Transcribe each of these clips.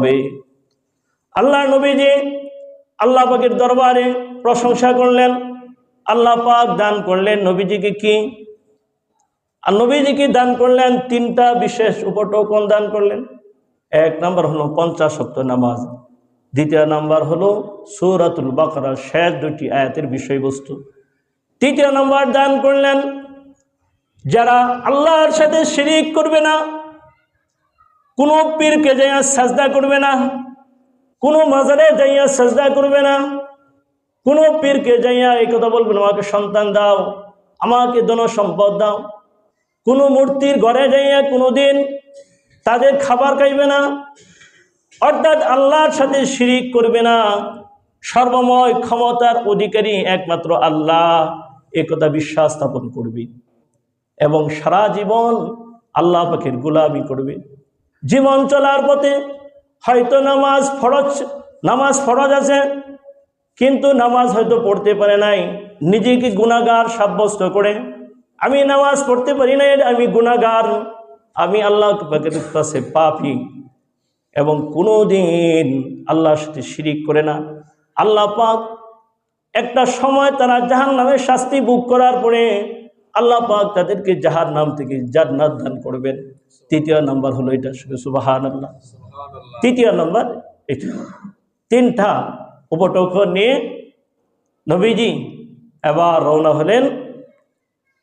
হবে। আল্লাহ নবীজি আল্লাহ পাকের দরবারে প্রশংসা করলেন। আল্লাহ পাক দান করলেন নবীজিকে কি? আর নবীজিকে দান করলেন তিনটা বিশেষ উপটোকন দান করলেন। এক নম্বর হলো 50 ওয়াক্ত নামাজ, দ্বিতীয় নম্বর হলো সূরাতুল বাকারার শেষ দুটি আয়াতের বিষয়বস্তু, তৃতীয় নম্বর দান করলেন যারা আল্লাহর সাথে শিরিক করবে না, কোনো পীরকে যাইয়া সাজদা করবে না, কোনো মাজারে যাইয়া সাজদা করবে না, কোনো পীরকে যাইয়া এই কথা বলবে না আমাকে সন্তান দাও, আমাকে ধন সম্পদ দাও, কোনো মূর্তির ঘরে যাইয়া কোনোদিন তাদের খাবার খাইবে না, অর্থাৎ আল্লাহর সাথে শিরিক করবে না। সর্বময় ক্ষমতার অধিকারী একমাত্র আল্লাহ, এ কথা বিশ্বাস স্থাপন করবে এবং সারা জীবন আল্লাহ পাকের গোলামি করবে। জীবন চলার পথে হয়তো নামাজ ফরজ আছে, কিন্তু নামাজ হয়তো পড়তে পারে নাই, নিজেকে গুনাহগার সাব্যস্ত করে আমি নামাজ পড়তে পারি না, আমি গুনাহগার, আমি আল্লাহ পাকের কাছে পাপী, এবং কোনোদিন আল্লাহর সাথে শিরিক করে না। আল্লাহ পাক একটা সময় তারা জাহান্নামের শাস্তি ভোগ করার পরে আল্লাহ পাক তাদেরকে জাহান্নাম থেকে জান্নাত দান করবেন। তৃতীয় নাম্বার হলো এটা, সুবহানাল্লাহ। তৃতীয় নাম্বার এটা। তিনটা উপটোকন নিয়ে নবীজি এবার রওনা হলেন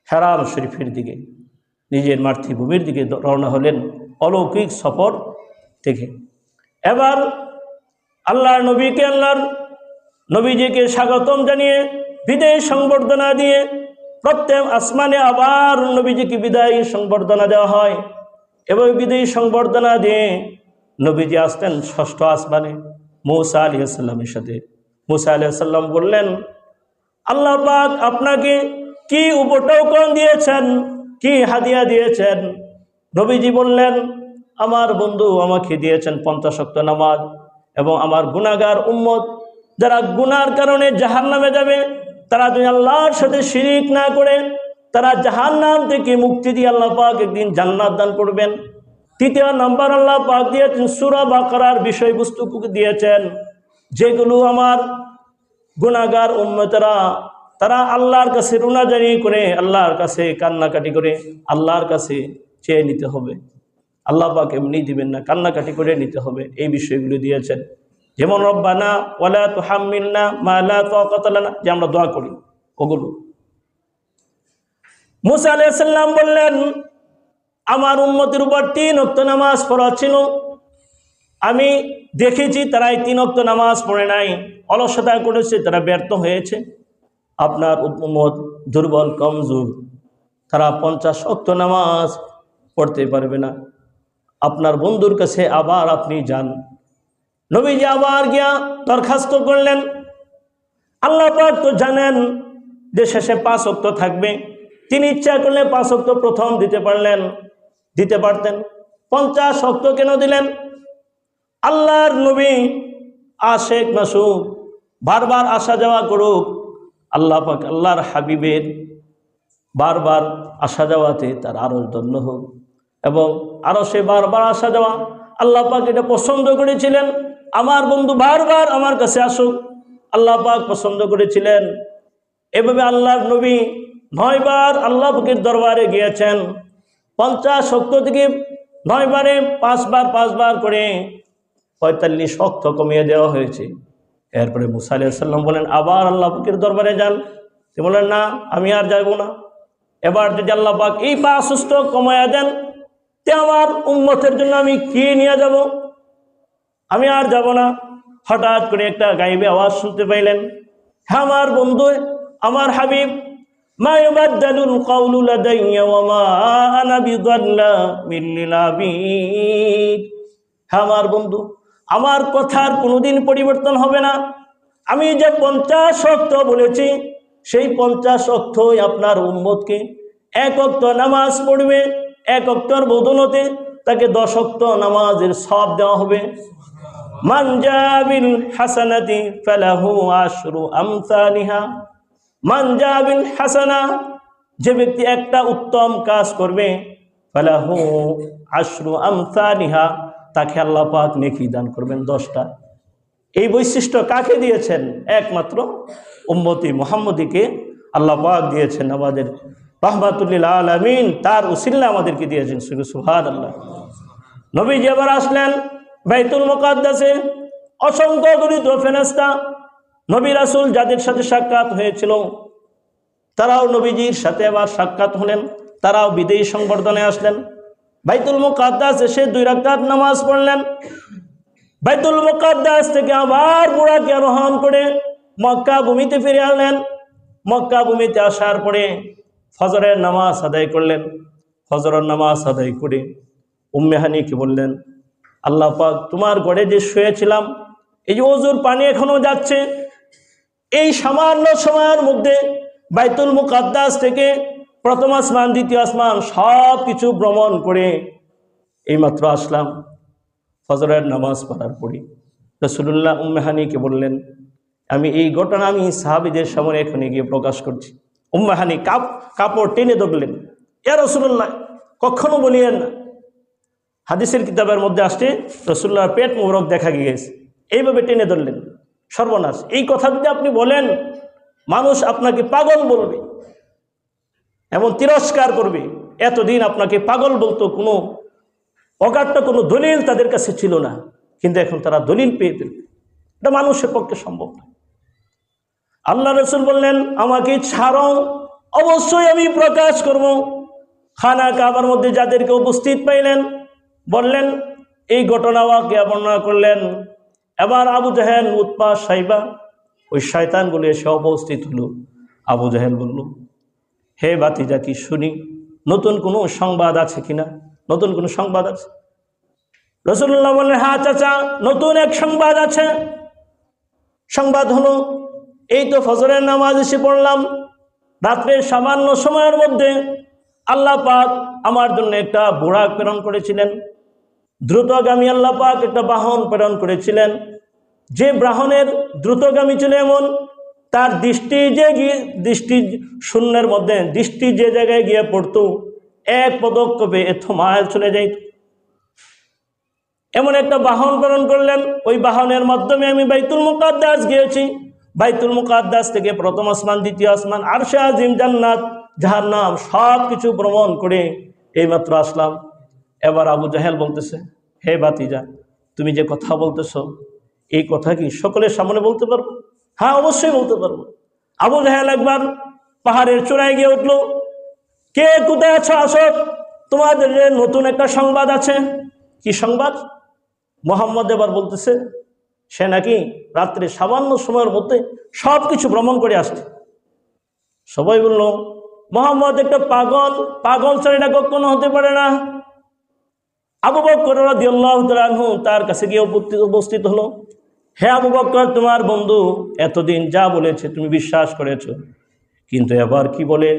হারাম শরীফের দিকে, নিজের মাতৃভূমির দিকে রওনা হলেন অলৌকিক সফর থেকে। এবার আল্লাহর নবীজিকে স্বাগতম জানিয়ে বিদায় সংবর্ধনা দিয়ে প্রত্যেক আসমানে আবার নবীজিকে বিদায় সংবর্ধনা দেওয়া হয় এবং বিদায় সংবর্ধনা দিয়ে নবীজি আসতেন ষষ্ঠ আসমানে মূসা আলাইহিস সালামের সাথে। মূসা আলাইহিস সালাম বললেন, আল্লাহ পাক আপনাকে কি উপটোকন দিয়েছেন, কি হাদিয়া দিয়েছেন? নবীজি বললেন, আমার বন্ধু আমাকে দিয়েছেন 50 ওয়াক্ত নামাজ, এবং আমার গুনাহগার উম্মত যারা গুনার কারণে জাহান্নামে যাবে, তারা যদি আল্লাহর সাথে শিরিক না করে তারা জাহান্নাম থেকে মুক্তি দিয়ে আল্লাহ পাক একদিন জান্নাত দান করবেন। তৃতীয় নাম্বার আল্লাহ পাক দিয়েছেন সূরা বাকারার বিষয়বস্তু দিয়েছেন, যেগুলো আমার গুনাহগার উম্মতেরা তারা আল্লাহর কাছে রুনাজানি করে, আল্লাহর কাছে কান্নাকাটি করে আল্লাহর কাছে চেয়ে নিতে হবে। আল্লাহ পাক এমনি দিবেন না, কান্নাকাটি করে নিতে হবে। এই বিষয়গুলো দিয়েছেন, যেমন রব্বানা ওয়ালা তুহাম্মিলনা মা লা তাকাতা লানা, যে আমরা দোয়া করি ওগুলো। মূসা আলাইহিস সালাম বললেন, আমার উম্মতের উপর 3 ওয়াক্ত নামাজ ফরজ ছিল, আমি দেখেছি তারা এই 3 ওয়াক্ত নামাজ পড়ে নাই, অলসতা করেছে, তারা ব্যর্থ হয়েছে। আপনার উম্মত দুর্বল কমজোর, তারা 50 ওয়াক্ত নামাজ পড়তে পারবে না। আপনার বন্ধুর কাছে আবার আপনি যান। নবীজি আবার গিয়া দরখাস্ত করলেন। আল্লাহ পাক তো জানেন যে শেষে 5 ওয়াক্ত থাকবে, তিনি ইচ্ছা করলে 5 ওয়াক্ত প্রথম দিতে পারতেন, 50 ওয়াক্ত কেন দিলেন? আল্লাহর নবী আশেক মাসুক বারবার আসা যাওয়া করুক, আল্লাহ পাক আল্লাহর হাবিবের বারবার আসা যাওয়াতে তার আরো ধন্য হোক, এবং আরো সে বারবার আসা যাওয়া আল্লাহ পাক এটা পছন্দ করেছিলেন। আমার বন্ধু বারবার আমার কাছে আসুক, আল্লাহ পাক পছন্দ করেছিলেন। এভাবে আল্লাহর নবী 9 বার আল্লাহ পাকের দরবারে গিয়েছেন। 50 ওয়াক্ত থেকে 9 বারে 5 বার করে 45 ওয়াক্ত কমিয়ে দেওয়া হয়েছে। এরপরে মূসা আলাইহিস সালাম বলেন, আবার আল্লাহ পাকের দরবারে যান। তিনি বলেন, না আমি আর যাব না। এবার যদি আল্লাহ পাক এই 5 ওয়াক্ত কমায়া দেন, তে আমার উম্মতের জন্য আমি কি নিয়ে যাব? আমি আর যাব না। হঠাৎ করে একটা গায়েবী আওয়াজ শুনতে পাইলেন, হ্যাঁ আমার বন্ধু, আমার হাবিব, মা ইউবাদদালুল কাউলু লাদাইয়া ওয়া মা আনা বিযাল্লামিল লিল আবিদ। হ্যাঁ আমার বন্ধু, আমার কথার কোনোদিন পরিবর্তন হবে না। আমি যে 50 ওয়াক্ত বলেছি, সেই 50 ওয়াক্তই আপনার উম্মতকে 1 ওয়াক্ত নামাজ পড়বে, 1 ওয়াক্তর বদলতে তাকে 10 ওয়াক্ত নামাজের সওয়াব দেওয়া হবে। মান জাবিল হাসানাতি ফালাহু আশরু আমসালিহা। মান জাবিল হাসানা, যে ব্যক্তি একটা উত্তম কাজ করবে, ফালাহু আশরু আমসালিহা, তাকে আল্লাহ পাক নেকি দান করবেন 10টা। এই বৈশিষ্ট্য কাকে দিয়েছেন? একমাত্র উম্মতি মুহাম্মদীকে আল্লাহ পাক দিয়েছেন, আমাদের রাহমাতুল আলামিন তার উসিলা আমাদেরকে দিয়েছেন। সুবহানাল্লাহ। নবীজি আবার আসলেন বাইতুল মুকাদ্দাসে, অসংখ্য গণিত ফেরেশতা নবী রাসূল যাদের সাথে সাক্ষাৎ হয়েছিল তারাও নবীজির সাথে আবার সাক্ষাৎ হলেন, তারাও বিদেয়ী সংবর্ধনে আসলেন। বাইতুল মুকাদ্দাস এসে 2 রাকাত নামাজ পড়লেন। বাইতুল মুকাদ্দাস থেকে আবার বুরাকে আরোহণ করে মক্কা ভূমিতে ফিরে আনলেন। মক্কা ভূমিতে আসার পরে ফজরের নামাজ আদায় করলেন। ফজরের নামাজ আদায় করে উম্মে হানিকে বললেন, আল্লাহ পাক তোমার ঘরে যে শুয়েছিলাম, এই যে ওযুর পানি এখনো যাচ্ছে, এই সামান্য সময়ের মধ্যে বাইতুল মুকাদ্দাস থেকে প্রথম আসমান দ্বিতীয় আসমান সব কিছু ভ্রমণ করে এইমাত্র আসলাম। ফজরের নামাজ পড়ার পরে রাসূলুল্লাহ উম্মে হানিকে বললেন, আমি এই ঘটনা আমি সাহাবীদের সামনে এখনই গিয়ে প্রকাশ করছি। উম্মে হানি কাপড় টেনে ধরলেন, ইয়া রাসূলুল্লাহ কখনো বলিয়েন না। হাদিসের কিতাবের মধ্যে আসছে রাসূলুল্লাহর পেট মোবারক দেখা গিয়েছে, এইভাবে টেনে ধরলেন। সর্বনাশ, এই কথা যদি আপনি বলেন মানুষ আপনাকে পাগল বলবে এবং তিরস্কার করবে। এতদিন আপনাকে পাগল বলতো, কোনো অগাধ কোনো দলিল তাদের কাছে ছিল না, কিন্তু এখন তারা দলিল পেয়ে ফেলবে। এটা মানুষের পক্ষে সম্ভব না। আল্লাহ রাসূল বললেন, আমাকে ছাড়ো, অবশ্যই আমি প্রকাশ করব। খানা কাবার মধ্যে যাদেরকে উপস্থিত পাইলেন বললেন, এই ঘটনা ওয়াকিয়া বর্ণনা করলেন। এবার আবু জাহেল, উতবা, সাইবা ওই শয়তানগুলো এসে উপস্থিত হলো। আবু জাহেল বলল, হে ভাতিজা, কি শুনি, নতুন কোনো সংবাদ আছে কিনা? নতুন কোনো সংবাদ আছে? রাসূলুল্লাহ বললেন, হ্যাঁ চাচা, নতুন এক সংবাদ আছে। সংবাদ হলো, এই তো ফজরের নামাজ এসে পড়লাম, রাত্রের সামান্য সময়ের মধ্যে আল্লাহ পাক আমার জন্য একটা বুরাক প্রেরণ করেছিলেন। দ্রুতগামী আল্লাহ পাক একটা বাহন প্রেরণ করেছিলেন। যে বাহনের দ্রুতগামী ছিল এমন, তার দৃষ্টি শূন্যের মধ্যে দৃষ্টি যে জায়গায় গিয়ে পড়তো, এক পদক্ষেপে এত মাইল চলে যাইত। এমন একটা বাহন প্রেরণ করলেন। ওই বাহনের মাধ্যমে আমি বাইতুল মুকাদ্দাস গিয়েছি। বাইতুল মুকাদ্দাস থেকে প্রথম আসমান দ্বিতীয় আসমান, আরশে আজিম, জান্নাত, জাহান্নাম সব কিছু ভ্রমণ করে এইমাত্র আসলাম। এবার আবু জাহেল বলতেছে, হে ভাতিজা, তুমি যে কথা বলতেছো, এই কথা কি সকলের সামনে বলতে পারবো? হ্যাঁ, অবশ্যই বলতে পারবো। আবু জাহেল একবার পাহাড়ের চূড়ায় গিয়ে উঠলো, কে কোথায় আছো, আসো, তোমাদের নতুন একটা সংবাদ আছে। কি সংবাদ? মুহাম্মদ এবার বলতেছে সে নাকি রাত্রে সামান্য সময়ের মধ্যে সব কিছু ভ্রমণ করে আসছে। সবাই বলল, মুহাম্মদ একটা পাগল, পাগল ছাড়া এটা কখনো হতে পারে না। আবু বকর রাদিয়াল্লাহু তাআলা আনহু তার কাছে গিয়ে উপস্থিত হলো। হে আবু বকর, তোমার বন্ধু এতদিন যা বলেছে তুমি বিশ্বাস করেছো, কিন্তু এবার কি বলে,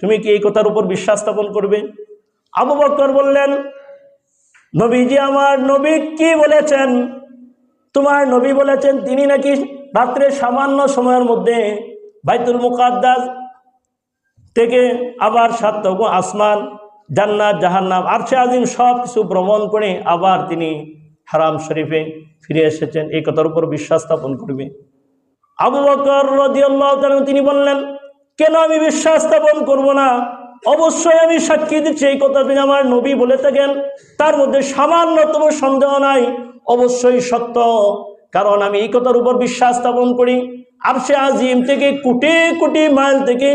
তুমি কি এই কথার উপর বিশ্বাস স্থাপন করবে? আবু বকর বললেন, নবীজি, আমার নবী কি বলেছেন? তোমার নবী বলেছেন তিনি নাকি রাত্রে সামান্য সময়ের মধ্যে বাইতুল মুকাদ্দাস থেকে আবার 7 আসমান, জান্নাত, জাহান্নাম, আরশে আজিম সব কিছু ভ্রমণ করে আবার তিনি হারাম শরীফে ফিরে এসেছেন। এই কথার উপর বিশ্বাস স্থাপন করবে? আবু বকর রাদিয়াল্লাহু তাআলা তিনি বললেন, কেন আমি বিশ্বাস স্থাপন করব না? অবশ্যই আমি সাক্ষী দিচ্ছি, এই কথা যদি আমার নবী বলে থাকেন তার মধ্যে সামান্যতম সন্দেহ নাই, অবশ্যই সত্য। কারণ আমি এই কথার উপর বিশ্বাস স্থাপন করি, আরশে আজিম থেকে কোটি কোটি মাইল থেকে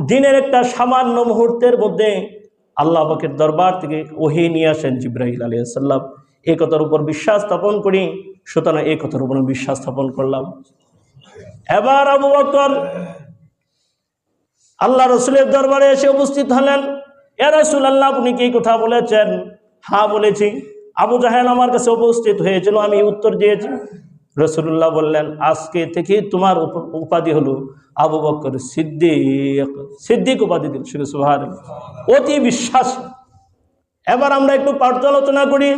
দিনের একটা সামান্য মুহূর্তের মধ্যে আল্লাহ পাকের দরবার থেকে ওহী নিয়ে আসেন জিবরাইল আলাইহিস সালাম। এই কথার উপর বিশ্বাস স্থাপন করি, সুতরাং এই কথার উপর বিশ্বাস স্থাপন করলাম। এবার আবু বকর আল্লাহ রসুলের দরবারে এসে উপস্থিত হলেন। ইয়া রাসূলুল্লাহ, আপনি কি কথা বলেছেন? হ্যাঁ বলেছি। আবু জাহেল আমার কাছে উপস্থিত হয়েছিল, আমি উত্তর দিয়েছি। রাসূলুল্লাহ বললেন, আজকে থেকে তোমার উপাধি হলো আবু বকর সিদ্দিক। সিদ্দিক উপাধি দিন। সুবহানাল্লাহ, অতি বিশ্বাসী। এবার আমরা একটু পর্যালোচনা করি,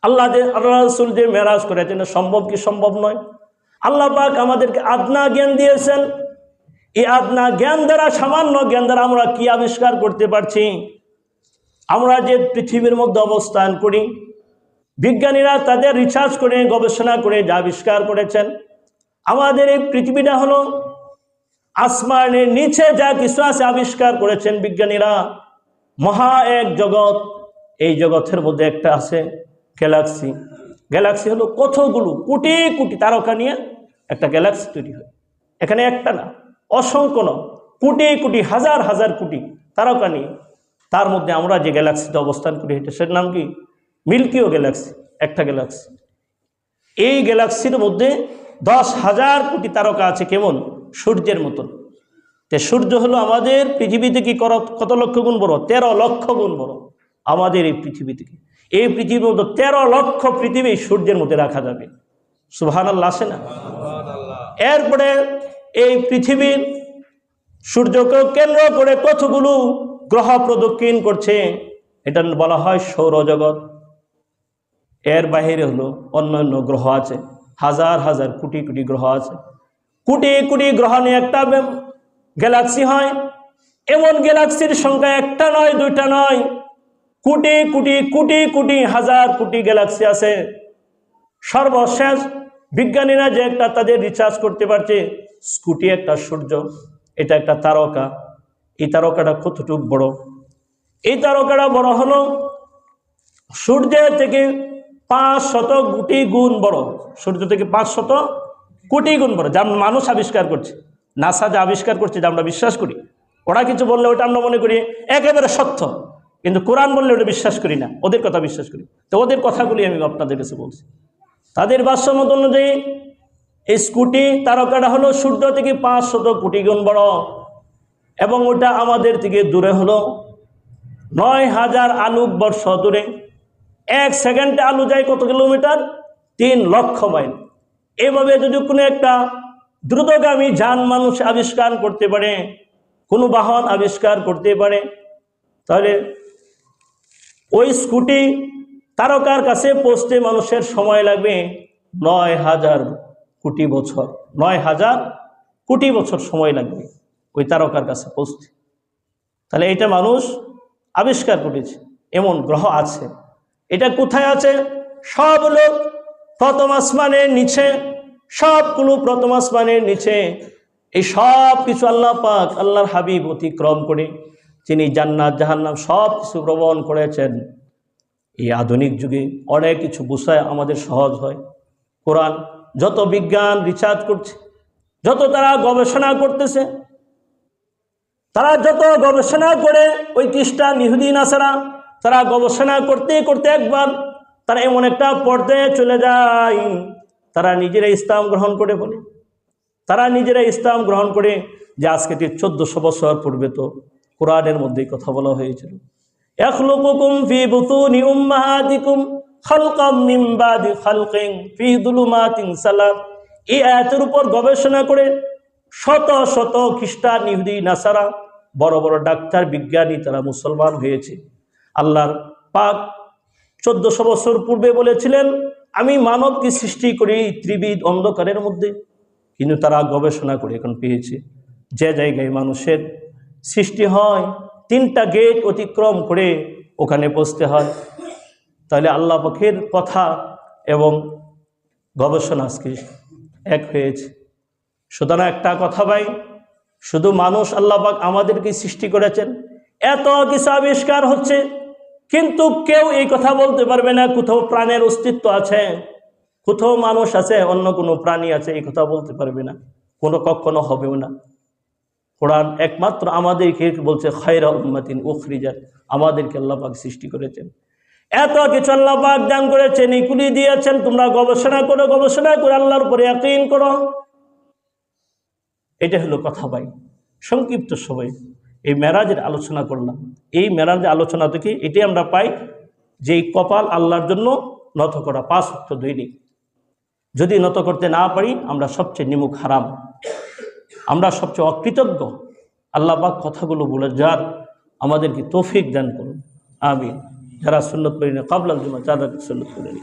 আল্লাহ রাসূল যে মেরাজ করেছেন সম্ভব কি সম্ভব নয়? আল্লাহ পাক আমাদেরকে আদনা জ্ঞান দিয়েছেন। এই আদনা জ্ঞান দ্বারা, সামান্য জ্ঞান দ্বারা আমরা কি আবিষ্কার করতে পারছি? আমরা যে পৃথিবীর মধ্যে অবস্থান করি, বিজ্ঞানীরা তাদের রিসার্চ করে গবেষণা করে যা আবিষ্কার করেছেন, আমাদের এই পৃথিবীটা হলো আসমানের নিচে যা কিছু আছে আবিষ্কার করেছেন বিজ্ঞানীরা, মহা এক জগৎ। এই জগতের মধ্যে একটা আছে গ্যালাক্সি। গ্যালাক্সি হলো কতগুলো কোটি কোটি তারকা নিয়ে একটা গ্যালাক্সি তৈরি হয়। এখানে একটা না, অসংখ্য না, কোটি কোটি হাজার হাজার কোটি তারকা নিয়ে। তার মধ্যে আমরা যে গ্যালাক্সিতে অবস্থান করি সেটার নাম কি? মিল্কিও গ্যালাক্সি, একটা গ্যালাক্সি। এই গ্যালাক্সির মধ্যে 10,000 কোটি তারকা আছে, কেমন? সূর্যের মতন। তে সূর্য হলো আমাদের পৃথিবী থেকে কত লক্ষ গুণ বড়? 13 লক্ষ গুণ বড় আমাদের এই পৃথিবী থেকে। এই পৃথিবীর মধ্যে 13 লক্ষ পৃথিবী সূর্যের মধ্যে রাখা যাবে। সুবহানাল্লাহ, আসে না? এরপরে এই পৃথিবীর সূর্যকে কেন্দ্র করে কতগুলো গ্রহ প্রদক্ষিণ করছে, এটা বলা হয় সৌরজগৎ। এর বাহিরে হলো অন্যান্য গ্রহ আছে, হাজার হাজার কোটি কোটি গ্রহ আছে। কোটি কোটি গ্রহ নিয়ে একটা গ্যালাক্সি হয়। এমন গ্যালাক্সির সংখ্যা একটা নয়, দুইটা নয়, কোটি কোটি কোটি কোটি হাজার কোটি গ্যালাক্সি আছে। সর্বশেষ বিজ্ঞানীরা যে একটা তাদের রিসার্চ করতে পারছে, স্কুটি একটা সূর্য, এটা একটা তারকা। এই তারকাটা কতটুকু বড়? এই তারকাটা বড় হলো সূর্যের থেকে 500 কোটি গুণ বড়। সূর্য থেকে 500 কোটি গুণ বড়, যা মানুষ আবিষ্কার করছে। নাসা যা আবিষ্কার করছে, যা আমরা বিশ্বাস করি, ওরা কিছু বললে ওটা আমরা মনে করি একেবারে সত্য, কিন্তু কোরআন বললে ওটা বিশ্বাস করি না, ওদের কথা বিশ্বাস করি। তো ওদের কথাগুলি আমি আপনাদের কাছে বলছি। তাদের ভাষ্যমত অনুযায়ী এই স্কুটি তারকাটা হলো সূর্য থেকে 500 কোটি গুণ বড়, এবং ওটা আমাদের থেকে দূরে হলো 9,000 আলোক বর্ষ দূরে। 1 সেকেন্ডে আলো যায় কত কিলোমিটার? 3 লক্ষ মাইল। এভাবে যদি কোনো একটা দ্রুতগামী যান মানুষ আবিষ্কার করতে পারে, কোনো বাহন আবিষ্কার করতে পারে, তাহলে ওই স্কুটি তারকার কাছে পৌঁছতে মানুষের সময় লাগবে 9,000 কোটি বছর। 9,000 কোটি বছর সময় লাগবে ওই তারকার কাছে পৌঁছতে। তাহলে এটা মানুষ আবিষ্কার করেছে, এমন গ্রহ আছে। এটা কোথায় আছে? সব লোক প্রথম আসমানের নিচে, সবগুলো প্রথম আসমানের নিচে। এই সব কিছু আল্লাহ পাক, আল্লাহর হাবিব অতিক্রম করে, যিনি জান্নাত জাহান্নাম সব কিছু ভ্রমণ করেছেন। এই আধুনিক যুগে অনেক কিছু বুঝায় আমাদের সহজ হয়। কোরআন যত বিজ্ঞান রিসার্চ করছে, যত তারা গবেষণা করতেছে, তারা যত গবেষণা করে, ওই খ্রিস্টান ইহুদি নাসারা তারা গবেষণা করতে করতে একবার তারা এমন একটা পর্যায়ে চলে যায়, তারা নিজেরা ইসলাম গ্রহণ করে বলে, তারা নিজেরা ইসলাম গ্রহণ করে যে আজকে 1400 বছর পূর্বে তো কোরআনের মধ্যেই কথা বলা হয়েছিল, ইয়াখলুকুকুম ফি বুতুনি উম্মাহাতিকুম খালকাম মিন বাদি খালকিন ফি যুলুমাতিন সালাত। এই আয়াতের উপর গবেষণা করে শত শত খ্রিস্টান ইহুদি নাসারা, বড় বড় ডাক্তার বিজ্ঞানী, তারা মুসলমান হয়েছে। আল্লাহর পাক 1400 বছর পূর্বে বলেছিলেন, আমি মানবকে সৃষ্টি করি ত্রিবিধ অন্ধকারের মধ্যে। কিন্তু তারা গবেষণা করে এখন পেয়েছে যে জায়গায় মানুষের সৃষ্টি হয় 3টা গেট অতিক্রম করে ওখানে পৌঁছতে হয়। তাহলে আল্লাহ পাকের কথা এবং গবেষণা আজকে এক হয়েছে। সুতরাং একটা কথা ভাই, শুধু মানুষ আল্লাহ পাক আমাদেরকে সৃষ্টি করেছেন, এত কিছু আবিষ্কার হচ্ছে, কিন্তু কেউ এই কথা বলতে পারবে না কোথাও প্রাণের অস্তিত্ব আছে, কোথাও মানুষ আছে, অন্য কোনো প্রাণী আছে, এই কথা বলতে পারবে না, কখনো হবেও না। কোরআন একমাত্র আমাদেরকে বলছে খায়রা উম্মাতিন উখরিজাত, আমাদেরকে আল্লাহ পাক সৃষ্টি করেছেন, এত কিছু আল্লাহ পাক দান করেছেন, এইগুলি দিয়েছেন, তোমরা গবেষণা করো, গবেষণা করে আল্লাহর উপরে ইয়াকিন করো। এটা হলো কথা ভাই। সংক্ষিপ্ত সময় এই মেরাজের আলোচনা করলাম। এই মেরাজের আলোচনা থেকে এটাই আমরা পাই যে এই কপাল আল্লাহর জন্য নত করা, 5 ওয়াক্ত দৈনিক। যদি নত করতে না পারি আমরা সবচেয়ে নিমুখ হারাম, আমরা সবচেয়ে অকৃতজ্ঞ। আল্লাহ পাক কথাগুলো বলে যার আমাদেরকে তৌফিক দান করুন, আমিন। যারা সুন্নত পড়ি না কাবলাল জুমা, যারা সুন্নত পড়েনি।